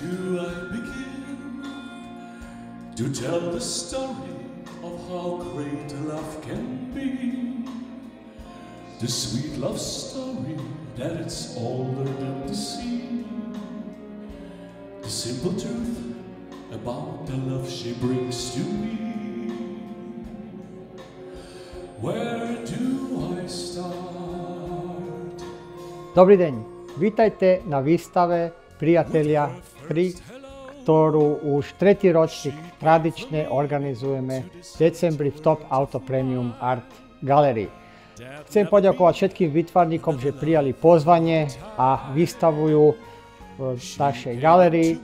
do I begin to tell the story of how great love can be? The sweet love story that it's older than the sea. The simple truth about the love she brings to me. Where do I start? Dobrý deň, vítajte na výstave Priatelia 3, ktorú už tretí ročník tradične organizujeme v decembri v Top Auto Premium Art Gallery. Chcem poďakovať všetkým výtvarníkom, že prijali pozvanie a vystavujú v našej galerii.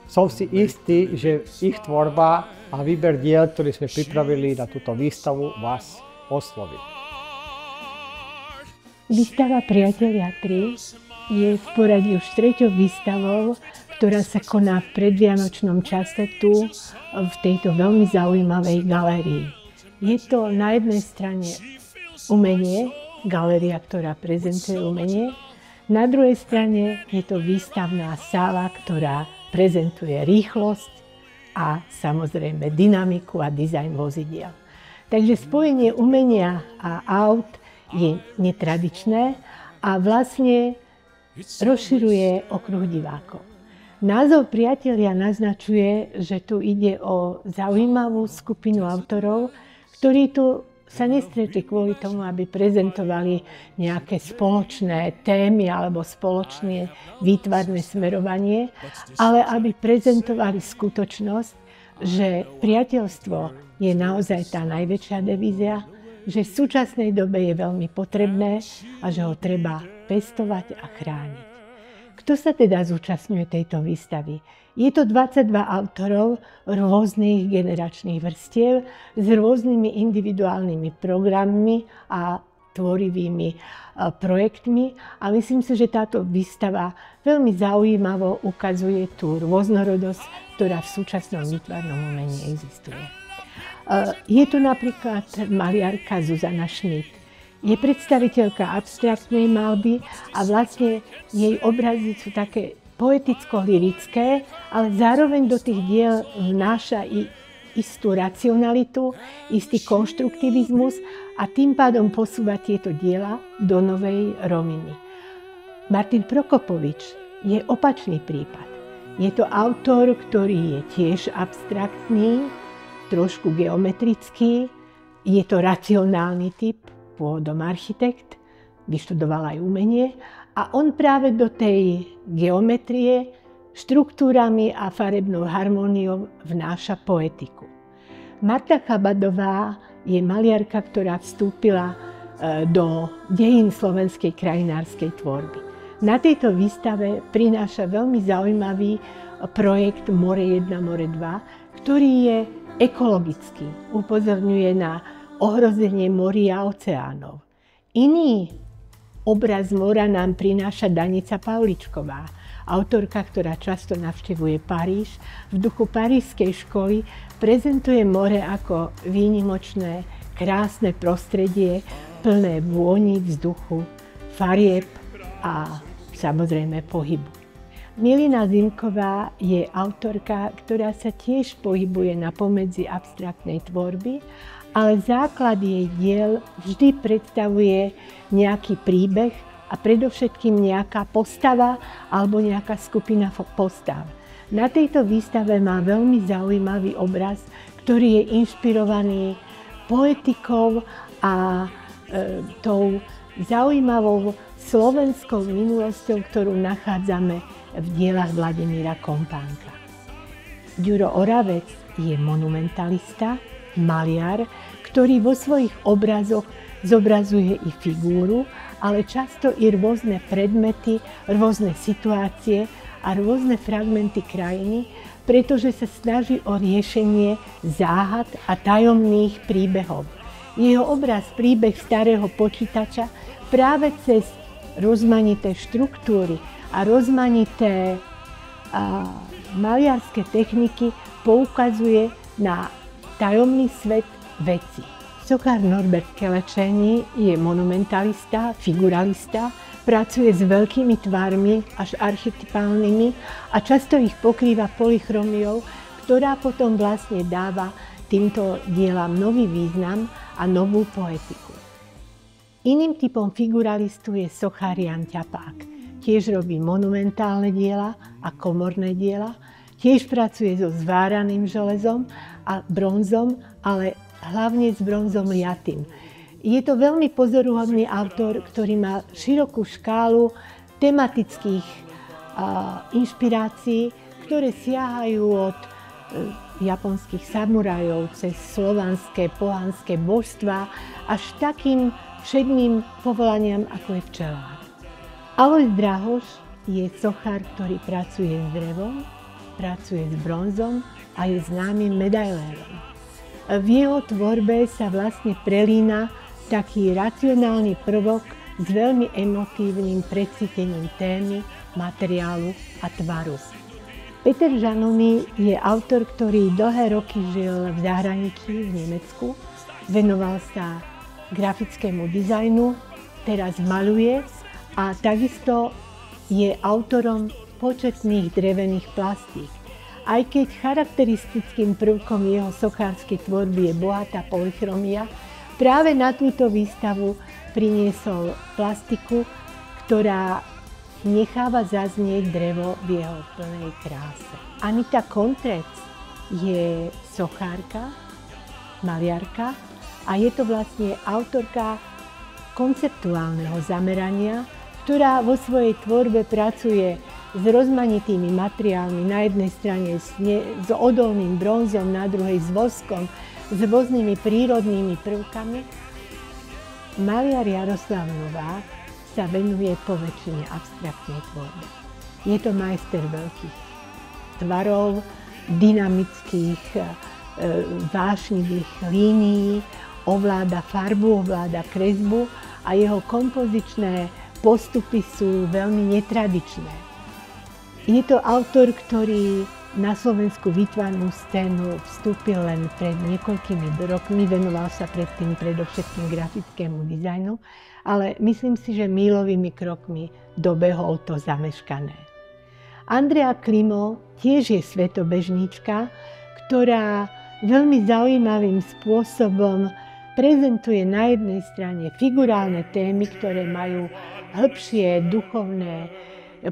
Som si istý, že ich tvorba a výber diel, ktorý sme pripravili na túto výstavu, vás osloví. Výstava Priatelia 3 je v poradí už treťou výstavou, ktorá sa koná v predvianočnom čase tu, v tejto veľmi zaujímavej galérii. Je to na jednej strane umenie, galéria, ktorá prezentuje umenie. Na druhej strane je to výstavná sála, ktorá prezentuje rýchlosť a samozrejme dynamiku a dizajn vozidiel. Takže spojenie umenia a aut je netradičné a vlastne rozširuje okruh divákov. Názov Priatelia naznačuje, že tu ide o zaujímavú skupinu autorov, ktorí tu sa nestretli kvôli tomu, aby prezentovali nejaké spoločné témy alebo spoločné výtvarné smerovanie, ale aby prezentovali skutočnosť, že priateľstvo je naozaj tá najväčšia devízia, že v súčasnej dobe je veľmi potrebné a že ho treba pestovať a chrániť. Kto sa teda zúčastňuje tejto výstavy? Je to 22 autorov rôznych generačných vrstiev s rôznymi individuálnymi programmi a tvorivými projektmi a myslím si, že táto výstava veľmi zaujímavo ukazuje tú rôznorodosť, ktorá v súčasnom výtvarnom umení existuje. Je tu napríklad maliarka Zuzana Schmidt. Je predstaviteľka abstraktnej malby a vlastne jej obrazy sú také poeticko-lyrické, ale zároveň do tých diel vnáša i istú racionalitu, istý konštruktivizmus a tým pádom posúva tieto diela do novej roviny. Martin Prokopovič je opačný prípad. Je to autor, ktorý je tiež abstraktný, trošku geometrický, je to racionálny typ, pôvodom architekt, vyštudoval aj umenie a on práve do tej geometrie štruktúrami a farebnou harmóniou vnáša poetiku. Marta Chabadová je maliarka, ktorá vstúpila do dejín slovenskej krajinárskej tvorby. Na tejto výstave prináša veľmi zaujímavý projekt More 1, More 2, ktorý je ekologický, upozorňuje na ohrozenie morí a oceánov. Iný obraz mora nám prináša Danica Pavličková, autorka, ktorá často navštevuje Paríž. V duchu parížskej školy prezentuje more ako výnimočné, krásne prostredie, plné vôni, vzduchu, farieb a samozrejme pohybu. Milina Zimková je autorka, ktorá sa tiež pohybuje na pomedzi abstraktnej tvorby, ale základ jej diel vždy predstavuje nejaký príbeh a predovšetkým nejaká postava alebo nejaká skupina postav. Na tejto výstave má veľmi zaujímavý obraz, ktorý je inšpirovaný poetikou a tou zaujímavou slovenskou minulosťou, ktorú nachádzame v dielach Vladimíra Kompánka. Ďuro Oravec je monumentalista, maliar, ktorý vo svojich obrazoch zobrazuje i figúru, ale často i rôzne predmety, rôzne situácie a rôzne fragmenty krajiny, pretože sa snaží o riešenie záhad a tajomných príbehov. Jeho obraz Príbeh starého počítača práve cez rozmanité štruktúry a rozmanité maliarské techniky poukazuje na tajomný svet veci. Sokár Norbert Kelečeni je monumentalista, figuralista, pracuje s veľkými tvarmi, až archetypálnymi, a často ich pokrýva polychromiou, ktorá potom vlastne dáva týmto dielam nový význam a novú poetiku. Iným typom figuralistu je sochár Ján Ťapák. Tiež robí monumentálne diela a komorné diela, tiež pracuje so zváraným železom a bronzom, ale hlavne s bronzom liatým. Je to veľmi pozoruhodný autor, ktorý má širokú škálu tematických inšpirácií, ktoré siahajú od japonských samurajov cez slovanské, pohanské božstvá až takým všedným povolaniam, ako je včelár. Alojz Drahoš je sochár, ktorý pracuje s drevom, pracuje s bronzom a je známym medailérom. V jeho tvorbe sa vlastne prelína taký racionálny prvok s veľmi emotívnym precítením témy, materiálu a tvaru. Peter Žanový je autor, ktorý dlhé roky žil v zahraničí, v Nemecku. Venoval sa grafickému dizajnu, teraz maľuje a takisto je autorom početných drevených plastík. Aj keď charakteristickým prvkom jeho sochárskej tvorby je bohatá polychromia, práve na túto výstavu priniesol plastiku, ktorá necháva zaznieť drevo v jeho plnej kráse. Anita Kontrec je sochárka, maliarka a je to vlastne autorka konceptuálneho zamerania, ktorá vo svojej tvorbe pracuje s rozmanitými materiálmi, na jednej strane s odolným bronzom, na druhej s voskom, s rôznymi prírodnými prvkami. Maliar Jaroslav Novák sa venuje poväčšine abstraktnej tvorbe. Je to majster veľkých tvarov, dynamických, vášnivých línií, ovláda farbu, ovláda kresbu a jeho kompozičné postupy sú veľmi netradičné. Je to autor, ktorý na slovenskú výtvarnú scénu vstúpil len pred niekoľkými rokmi, venoval sa predtým predovšetkým grafickému dizajnu, ale myslím si, že míľovými krokmi dobehol to zameškané. Andrea Klimo tiež je svetobežníčka, ktorá veľmi zaujímavým spôsobom prezentuje na jednej strane figurálne témy, ktoré majú hĺbšie duchovné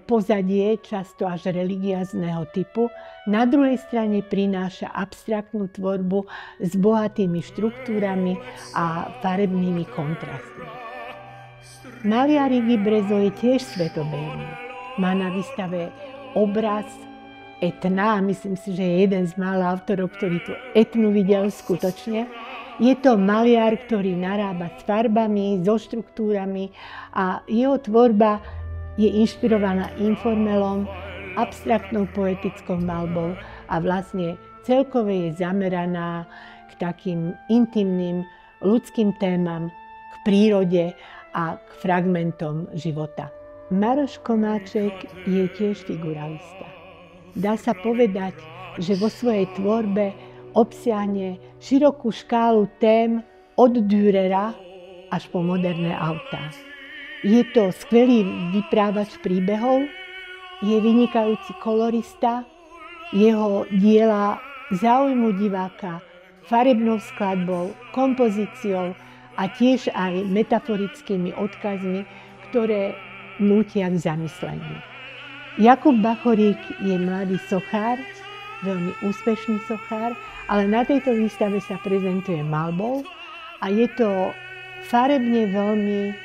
pozadie, často až religiózneho typu. Na druhej strane prináša abstraktnú tvorbu s bohatými štruktúrami a farebnými kontrastmi. Maliar Iggy Brezo je tiež svetobežný. Má na výstave obraz etna a myslím si, že je jeden z mála autorov, ktorý tú etnu videl skutočne. Je to maliar, ktorý narába s farbami, so štruktúrami a jeho tvorba je inšpirovaná informelom, abstraktnou poetickou malbou a vlastne celkové je zameraná k takým intimným ľudským témam, k prírode a k fragmentom života. Maroš Komáček je tiež figuralista. Dá sa povedať, že vo svojej tvorbe obsiahne širokú škálu tém od Dürera až po moderné autá. Je to skvelý vyprávač príbehov, je vynikajúci kolorista, jeho diela zaujmú diváka farebnou skladbou, kompozíciou a tiež aj metaforickými odkazmi, ktoré nútia k zamysleniu. Jakub Bachorík je mladý sochár, veľmi úspešný sochár, ale na tejto výstave sa prezentuje malbou a je to farebne veľmi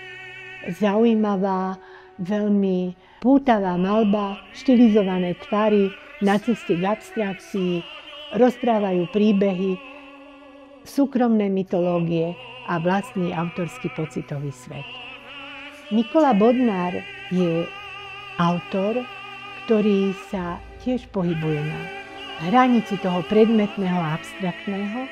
zaujímavá, veľmi pútavá malba, štilizované tvary na ceste k abstrakcii, rozprávajú príbehy, súkromné mytológie a vlastný autorský pocitový svet. Nikola Bodnár je autor, ktorý sa tiež pohybuje na hranici toho predmetného a abstraktného.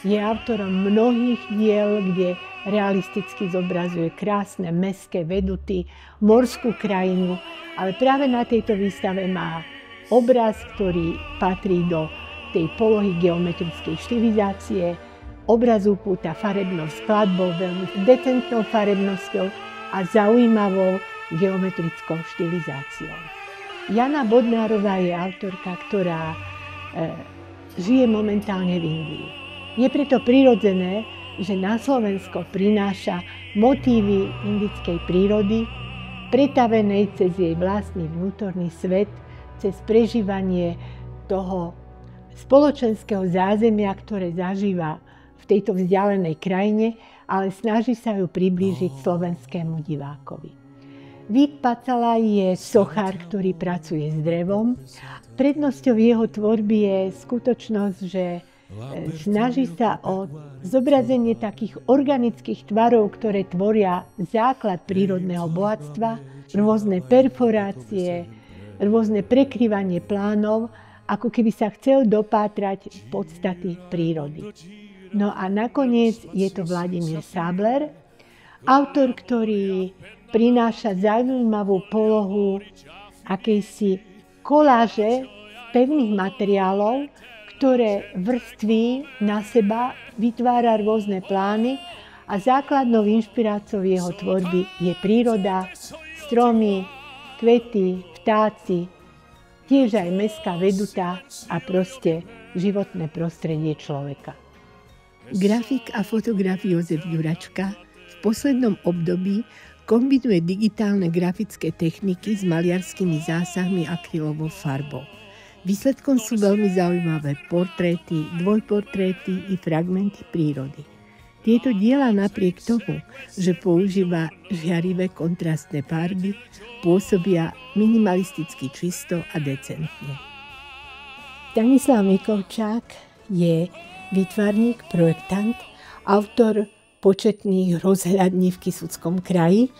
Je autorom mnohých diel, kde realisticky zobrazuje krásne mestské veduty, morskú krajinu, ale práve na tejto výstave má obraz, ktorý patrí do tej polohy geometrickej štilizácie. Obraz upúta farebnou skladbou, veľmi decentnou farebnosťou a zaujímavou geometrickou štilizáciou. Jana Bodnárová je autorka, ktorá žije momentálne v Indii. Je preto prirodzené, že na Slovensko prináša motívy indickej prírody, pretavenej cez jej vlastný vnútorný svet, cez prežívanie toho spoločenského zázemia, ktoré zažíva v tejto vzdialenej krajine, ale snaží sa ju priblížiť slovenskému divákovi. Vít Pacala je sochár, ktorý pracuje s drevom. Prednosťou jeho tvorby je skutočnosť, že snaží sa o zobrazenie takých organických tvarov, ktoré tvoria základ prírodného bohatstva, rôzne perforácie, rôzne prekryvanie plánov, ako keby sa chcel dopátrať podstaty prírody. No a nakoniec je to Vladimír Sábler, autor, ktorý prináša zaujímavú polohu akejsi koláže pevných materiálov, ktoré vrství na seba, vytvára rôzne plány a základnou inšpiráciou jeho tvorby je príroda, stromy, kvety, vtáci, tiež aj mestská vedutá a proste životné prostredie človeka. Grafik a fotograf Jozef Juračka v poslednom období kombinuje digitálne grafické techniky s maliarskými zásahmi akrylovou farbou. Výsledkom sú veľmi zaujímavé portréty, dvojportréty i fragmenty prírody. Tieto diela napriek tomu, že používa žiarivé kontrastné farby, pôsobia minimalisticky čisto a decentne. Stanislav Mikovčák je výtvarník, projektant, autor početných rozhľadní v Kysuckom kraji.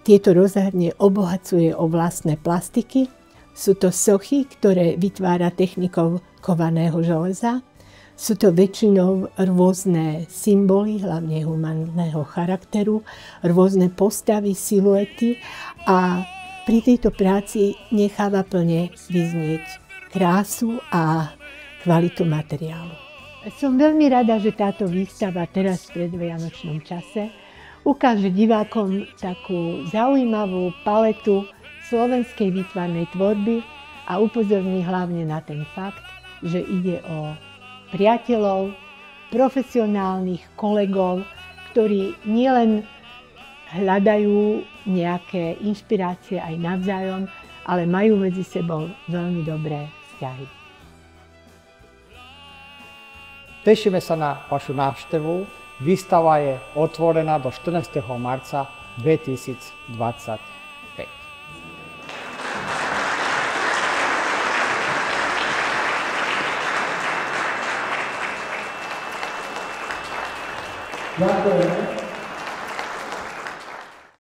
Tieto rozhľadne obohacuje o vlastné plastiky. Sú to sochy, ktoré vytvára technikou kovaného železa. Sú to väčšinou rôzne symboly, hlavne humanného charakteru, rôzne postavy, siluety a pri tejto práci necháva plne vyznieť krásu a kvalitu materiálu. Som veľmi rada, že táto výstava teraz v predvianočnom čase ukáže divákom takú zaujímavú paletu slovenskej výtvarnej tvorby a upozorní hlavne na ten fakt, že ide o priateľov, profesionálnych kolegov, ktorí nielen hľadajú nejaké inšpirácie aj navzájom, ale majú medzi sebou veľmi dobré vzťahy. Tešíme sa na vašu návštevu. Výstava je otvorená do 14. marca 2025. Ďakujeme.